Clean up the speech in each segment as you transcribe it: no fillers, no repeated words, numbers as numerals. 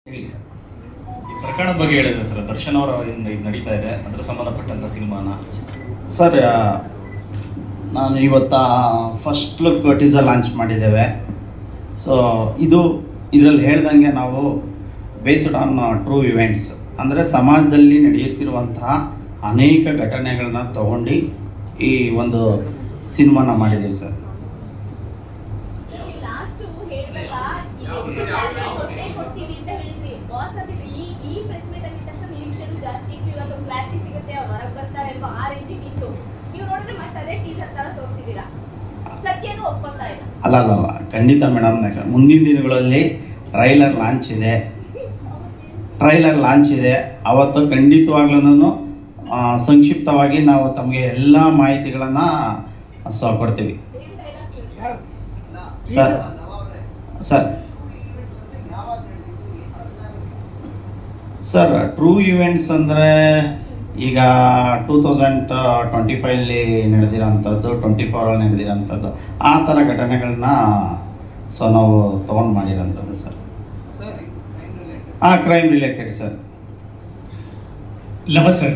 ಹೇಳಿ ಸರ್. ಈ ಪ್ರಕರಣದ ಬಗ್ಗೆ ಹೇಳಿದ್ರೆ ಸರ್, ದರ್ಶನ್ ಅವರ ಇದು ನಡೀತಾ ಇದೆ, ಅದರ ಸಂಬಂಧಪಟ್ಟಂಥ ಸಿನಿಮಾನ ಸರ್. ನಾನು ಇವತ್ತು ಫಸ್ಟ್ ಲುಕ್ ಟೀಸರ್ ಲಾಂಚ್ ಮಾಡಿದ್ದೇವೆ. ಸೊ ಇದರಲ್ಲಿ ಹೇಳ್ದಂಗೆ ನಾವು ಬೇಸ್ಡ್ ಆನ್ ಟ್ರೂ ಇವೆಂಟ್ಸ್, ಅಂದರೆ ಸಮಾಜದಲ್ಲಿ ನಡೆಯುತ್ತಿರುವಂತಹ ಅನೇಕ ಘಟನೆಗಳನ್ನ ತಗೊಂಡು ಈ ಒಂದು ಸಿನಿಮಾನ ಮಾಡಿದ್ದೀವಿ ಸರ್. ಅಲ್ಲ ಖಂಡಿತ ಮೇಡಮ್. ಮುಂದಿನ ದಿನಗಳಲ್ಲಿ ಟ್ರೈಲರ್ ಲಾಂಚ್ ಇದೆ. ಅವತ್ತು ಖಂಡಿತವಾಗ್ಲೂ ಸಂಕ್ಷಿಪ್ತವಾಗಿ ನಾವು ತಮಗೆ ಎಲ್ಲ ಮಾಹಿತಿಗಳನ್ನು ಕೊಡ್ತೀವಿ ಸರ್. ಟ್ರೂ ಇವೆಂಟ್ಸ್ ಅಂದರೆ ಈಗ 2025 ನಡೆದಿರೋಂಥದ್ದು, 24 ನಡೆದಿರೋಂಥದ್ದು, ಆ ಥರ ಘಟನೆಗಳನ್ನ ನಾವು ತೊಗೊಂಡು ಮಾಡಿರೋಂಥದ್ದು ಸರ್. Crime related sir. ಲವ ಸರ್,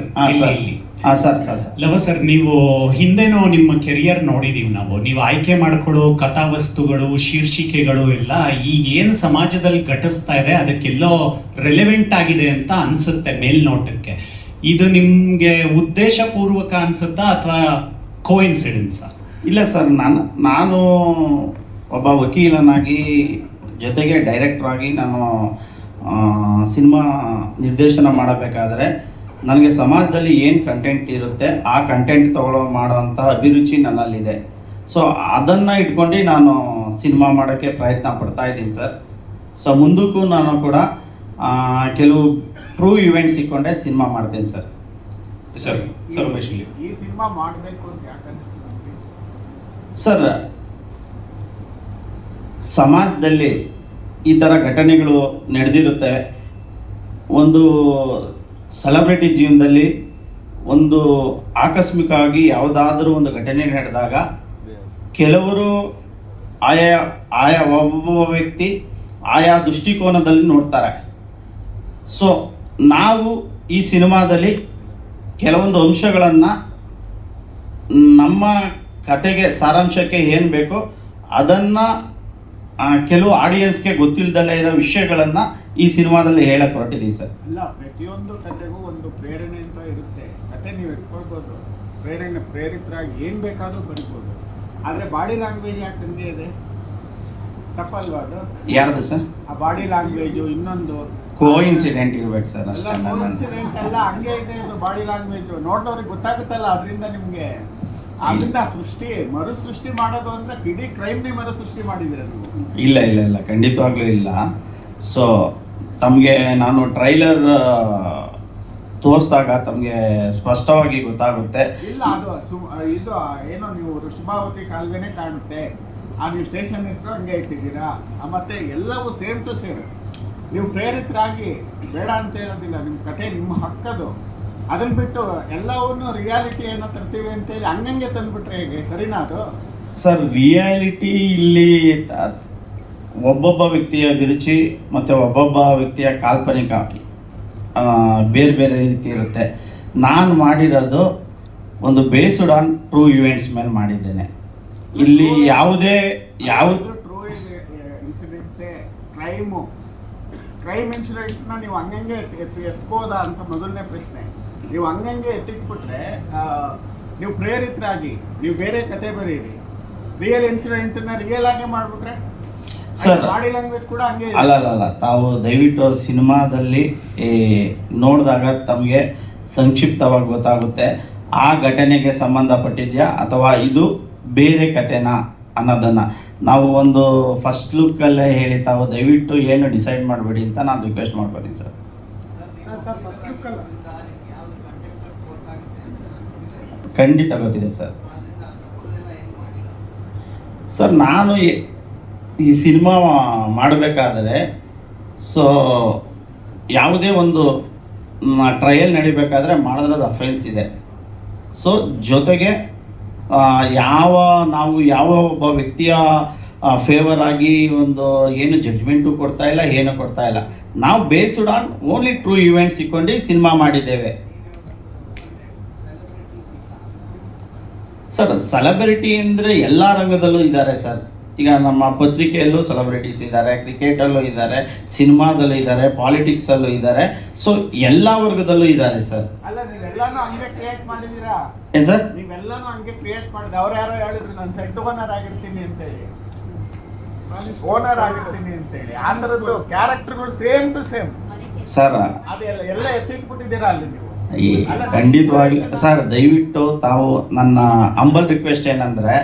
ಲವ ಸರ್, ನೀವು ಹಿಂದೆನೋ ನಿಮ್ಮ ಕೆರಿಯರ್ ನೋಡಿದೀವಿ ನಾವು. ನೀವು ಆಯ್ಕೆ ಮಾಡ್ಕೊಳ್ಳೋ ಕಥಾವಸ್ತುಗಳು, ಶೀರ್ಷಿಕೆಗಳು ಎಲ್ಲ ಈಗ ಏನು ಸಮಾಜದಲ್ಲಿ ಘಟಿಸ್ತಾ ಇದೆ ಅದಕ್ಕೆಲ್ಲೋ ರೆಲೆವೆಂಟ್ ಆಗಿದೆ ಅಂತ ಅನ್ಸುತ್ತೆ ಮೇಲ್ನೋಟಕ್ಕೆ. ಇದು ನಿಮಗೆ ಉದ್ದೇಶಪೂರ್ವಕ ಅನ್ಸುತ್ತಾ ಅಥವಾ ಕೋಇನ್ಸಿಡೆನ್ಸಾ? ಇಲ್ಲ ಸರ್, ನಾನು ಒಬ್ಬ ವಕೀಲನಾಗಿ ಜೊತೆಗೆ ಡೈರೆಕ್ಟರ್ ಆಗಿ ನಾನು ಸಿನಿಮಾ ನಿರ್ದೇಶನ ಮಾಡಬೇಕಾದ್ರೆ ನನಗೆ ಸಮಾಜದಲ್ಲಿ ಏನು ಕಂಟೆಂಟ್ ಇರುತ್ತೆ ಆ ಕಂಟೆಂಟ್ ಮಾಡೋವಂಥ ಅಭಿರುಚಿ ನನ್ನಲ್ಲಿದೆ. ಸೊ ಅದನ್ನು ಇಟ್ಕೊಂಡು ನಾನು ಸಿನಿಮಾ ಮಾಡೋಕ್ಕೆ ಪ್ರಯತ್ನ ಪಡ್ತಾ ಇದ್ದೀನಿ ಸರ್. ಸೊ ಮುಂದಕ್ಕೂ ನಾನು ಕೂಡ ಕೆಲವು ಟ್ರೂ ಇವೆಂಟ್ಸ್ ಇಟ್ಕೊಂಡೆ ಸಿನಿಮಾ ಮಾಡ್ತೀನಿ ಸರ್. ಈ ಸಿನಿಮಾ ಮಾಡಬೇಕು ಅಂತ ಯಾಕಂದ್ರೆ ಸರ್, ಸಮಾಜದಲ್ಲಿ ಈ ಥರ ಘಟನೆಗಳು ನಡೆದಿರುತ್ತೆ. ಒಂದು ಸೆಲೆಬ್ರಿಟಿ ಜೀವನದಲ್ಲಿ ಒಂದು ಆಕಸ್ಮಿಕವಾಗಿ ಯಾವುದಾದ್ರೂ ಒಂದು ಘಟನೆ ನಡೆದಾಗ ಕೆಲವರು ಆಯಾ ಒಬ್ಬ ವ್ಯಕ್ತಿ ಆಯಾ ದೃಷ್ಟಿಕೋನದಲ್ಲಿ ನೋಡ್ತಾರೆ. ಸೊ ನಾವು ಈ ಸಿನಿಮಾದಲ್ಲಿ ಕೆಲವೊಂದು ಅಂಶಗಳನ್ನು ನಮ್ಮ ಕತೆಗೆ ಸಾರಾಂಶಕ್ಕೆ ಏನು ಬೇಕೋ ಅದನ್ನು ಕೆಲವು ಆಡಿಯನ್ಸ್ಗೆ ಗೊತ್ತಿಲ್ಲದಲ್ಲೇ ಇರೋ ವಿಷಯಗಳನ್ನು ಈ ಸಿನಿಮಾದಲ್ಲಿ ಹೇಳಕ್ಕೆ ಹೊರಟಿದ್ದೀವಿ ಸರ್. ಅಲ್ಲ, ಪ್ರತಿಯೊಂದು ಕತೆಗೂ ಒಂದು ಪ್ರೇರಣೆ ಅಂತ ಇರುತ್ತೆ. ಕತೆ ನೀವು ಇಟ್ಕೊಳ್ಬೋದು, ಪ್ರೇರಿತರಾಗಿ ಏನು ಬೇಕಾದರೂ ಬರಿಬೋದು. ಆದರೆ ಬಾಡಿ ಲ್ಯಾಂಗ್ವೇಜ್ ಯಾಕೆ ಹಂಗೆ ಇದೆ? ತಪ್ಪಲ್ವಾ ಅದು? ಯಾರ್ದು ಸರ್? ಆ ಬಾಡಿ ಲ್ಯಾಂಗ್ವೇಜು ಇನ್ನೊಂದು ಕೋಇನ್ಸಿಡೆಂಟ್ ಇರ್ಬೇಕು ಸರ್. ಅಷ್ಟೇ, ಕೋಇನ್ಸಿಡೆಂಟ್ ಅಲ್ಲ, ಹಂಗೆ ಇದೆ ಇದು ಬಾಡಿ ಲ್ಯಾಂಗ್ವೇಜು. ನೋಡಿದವ್ರಿಗೆ ಗೊತ್ತಾಗುತ್ತಲ್ಲ, ಅದರಿಂದ ನಿಮಗೆ ಅದನ್ನ ಮರುಸೃಷ್ಟಿ ಮಾಡೋದು ಅಂದ್ರೆ ಇಡೀ ಕ್ರೈಮ್ನೇ ಮರುಸೃಷ್ಟಿ ಮಾಡಿದ್ರೆ ನೀವು. ಇಲ್ಲ ಖಂಡಿತವಾಗ್ಲೂ ಇಲ್ಲ. ಸೊ ತಮಗೆ ನಾನು ಟ್ರೈಲರ್ ತೋರಿಸಿದಾಗ ತಮಗೆ ಸ್ಪಷ್ಟವಾಗಿ ಗೊತ್ತಾಗುತ್ತೆ. ಇಲ್ಲ, ಇದು ಏನೋ ನೀವು ಋಷಭಾವತಿ ಕಾಲದೇನೆ ಕಾಣುತ್ತೆ. ನೀವು ಸ್ಟೇಷನ್ ಹೆಸರು ಹಂಗೆ ಇಟ್ಟಿದ್ದೀರಾ. ಮತ್ತೆ ಎಲ್ಲವೂ ಸೇಮ್ ಟು ಸೇಮ್. ನೀವು ಪ್ರೇರಿತರಾಗಿ ಬೇಡ ಅಂತ ಹೇಳೋದಿಲ್ಲ, ನಿಮ್ಮ ಕತೆ ನಿಮ್ಮ ಹಕ್ಕದು. ಅದನ್ನ ಬಿಟ್ಟು ಎಲ್ಲವನ್ನೂ ರಿಯಾಲಿಟಿ ಏನೋ ತರ್ತೀವಿ ಅಂತೇಳಿ ಹಂಗಂಗೆ ತಂದ್ಬಿಟ್ರೆ ಹೇಗೆ? ಸರಿನಾ ಅದು? ಸರ್, ರಿಯಾಲಿಟಿ ಇಲ್ಲಿ ಒಬ್ಬೊಬ್ಬ ವ್ಯಕ್ತಿಯ ಅಭಿರುಚಿ ಮತ್ತು ಒಬ್ಬೊಬ್ಬ ವ್ಯಕ್ತಿಯ ಕಾಲ್ಪನಿಕ ಬೇರೆ ಬೇರೆ ರೀತಿ ಇರುತ್ತೆ. ನಾನು ಮಾಡಿರೋದು ಒಂದು ಬೇಸ್ಡ್ ಆನ್ ಟ್ರೂ ಇವೆಂಟ್ಸ್ ಮೇಲೆ ಮಾಡಿದ್ದೇನೆ. ಇಲ್ಲಿ ಯಾವುದು ಟ್ರೂ ಇನ್ಸಿಡೆಂಟ್ಸೇ ಕ್ರೈಮ್ ಇನ್ಸಿಡೆಂಟ್ನ ನೀವು ಹಂಗಂಗೆ ಎತ್ಕೋದಾ ಅಂತ ಮೊದಲನೇ ಪ್ರಶ್ನೆ. ನೀವು ಹಂಗಂಗೆ ಎತ್ತಿಟ್ಬಿಟ್ರೆ ನೀವು ಪ್ರೇರಿತರಾಗಿ ನೀವು ಬೇರೆ ಕತೆ ಬರೀರಿ. ರಿಯಲ್ ಇನ್ಸಿಡೆಂಟ್ನ ರಿಯಲ್ ಆಗಿ ಮಾಡಿಬಿಟ್ರೆ ಸರ್, ಬಾಡಿ ಲ್ಯಾಂಗ್ವೇಜ್ ಕೂಡ ಹಂಗೆ. ಅಲ್ಲ, ತಾವು ದಯವಿಟ್ಟು ಸಿನಿಮಾದಲ್ಲಿ ನೋಡಿದಾಗ ತಮಗೆ ಸಂಕ್ಷಿಪ್ತವಾಗಿ ಗೊತ್ತಾಗುತ್ತೆ ಆ ಘಟನೆಗೆ ಸಂಬಂಧಪಟ್ಟಿದ್ಯಾ ಅಥವಾ ಇದು ಬೇರೆ ಕತೆನಾ ಅನ್ನೋದನ್ನು. ನಾವು ಒಂದು ಫಸ್ಟ್ ಲುಕ್ಕಲ್ಲೇ ಹೇಳಿ ತಾವು ದಯವಿಟ್ಟು ಏನು ಡಿಸೈಡ್ ಮಾಡಬೇಡಿ ಅಂತ ನಾನು ರಿಕ್ವೆಸ್ಟ್ ಮಾಡ್ಕೋತೀನಿ ಸರ್. ಖಂಡಿತ ಗೊತ್ತಿದೆ ಸರ್. ಸರ್, ನಾನು ಈ ಸಿನಿಮಾ ಮಾಡಬೇಕಾದ್ರೆ ಸೊ ಯಾವುದೇ ಒಂದು ಟ್ರಯಲ್ ನಡಿಬೇಕಾದ್ರೆ ಮಾಡಿದ್ರೆ ಅದು ಅಫೆನ್ಸ್ ಇದೆ. ಸೊ ಜೊತೆಗೆ ಯಾವ ಒಬ್ಬ ವ್ಯಕ್ತಿಯ ಫೇವರ್ ಆಗಿ ಒಂದು ಏನು ಜಡ್ಜ್ಮೆಂಟು ಕೊಡ್ತಾ ಇಲ್ಲ, ಏನು ಕೊಡ್ತಾ ಇಲ್ಲ. ನಾವು based on only true events ಇಟ್ಕೊಂಡು ಸಿನಿಮಾ ಮಾಡಿದ್ದೇವೆ ಸರ್. ಸೆಲೆಬ್ರಿಟಿ ಅಂದರೆ ಎಲ್ಲ ರಂಗದಲ್ಲೂ ಇದ್ದಾರೆ ಸರ್. ಈಗ ನಮ್ಮ ಪತ್ರಿಕೆಯಲ್ಲೂ ಸೆಲೆಬ್ರಿಟೀಸ್ ಇದ್ದಾರೆ, ಕ್ರಿಕೆಟಲ್ಲೂ ಇದ್ದಾರೆ, ಸಿನಿಮಾದಲ್ಲೂ ಇದ್ದಾರೆ, ಪಾಲಿಟಿಕ್ಸಲ್ಲೂ ಇದ್ದಾರೆ. ಸೊ ಎಲ್ಲ ವರ್ಗದಲ್ಲೂ ಇದ್ದಾರೆ ಸರ್. ಅಲ್ಲ, ನೀವೆಲ್ಲಾನು ಹಂಗೆ ಕ್ರಿಯೇಟ್ ಮಾಡಿದೀರಾ? ಏನು ಸರ್? ನೀವೆಲ್ಲಾನು ಹಂಗೆ ಕ್ರಿಯೇಟ್ ಮಾಡಿದೆ. ಅವ್ರು ಯಾರೋ ಹೇಳಿದ್ರು ನಾನು ಸೆಟ್ ಓನರ್ ಆಗಿರ್ತೀನಿ ಅಂತೇಳಿ, ಓನರ್ ಆಗಿರ್ತೀನಿ ಅಂತೇಳಿ. ಆ ಥರದ್ದು ಕ್ಯಾರೆಕ್ಟರ್ಗಳು ಸೇಮ್ ಟು ಸೇಮ್ ಸರ್ ಅದೆಲ್ಲ ಎಲ್ಲ ಎತ್ತಿಟ್ಬಿಟ್ಟಿದ್ದೀರಾ ಅಲ್ಲಿ ನೀವು. ಈ ಖಂಡಿತವಾಗಿ ಸರ್, ದಯವಿಟ್ಟು ತಾವು ನನ್ನ ಹಂಬಲ್ ರಿಕ್ವೆಸ್ಟ್ ಏನಂದರೆ,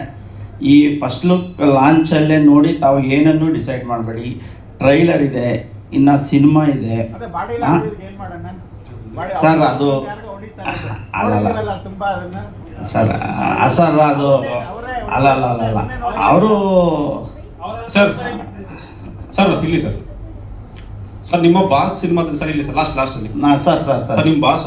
ಈ ಫಸ್ಟ್ ಲುಕ್ ಲಾಂಚಲ್ಲೇ ನೋಡಿ ತಾವು ಏನನ್ನು ಡಿಸೈಡ್ ಮಾಡಬೇಡಿ. ಟ್ರೈಲರ್ ಇದೆ, ಇನ್ನು ಸಿನಿಮಾ ಇದೆ. ಅದೇ ಬಾಡಿ ಲ್ಯಾಂಗ್ವೇಜ್ ಏನ್ ಮಾಡೋಣ ಸರ್, ಅದು ಅಲ್ಲ ತುಂಬಾ ಅದನ್ನ ಸರ್ ಸರ್ ಅದು ಅಲ್ಲ ಅಲ್ಲ ಅಲ್ಲ ಅಲ್ಲ ಅವರು ಸರ್ ಇಲ್ಲಿ ಸರ್ ನಿಮ್ಮ ಬಾಸ್ ಸಿನಿಮಾ ಸರ್ ಇಲ್ಲಿ ಸರ್ ಲಾಸ್ಟ್ ಅಲ್ಲಿ ಸರ್ ಸರ್ ನಿಮ್ಮ ಬಾಸ್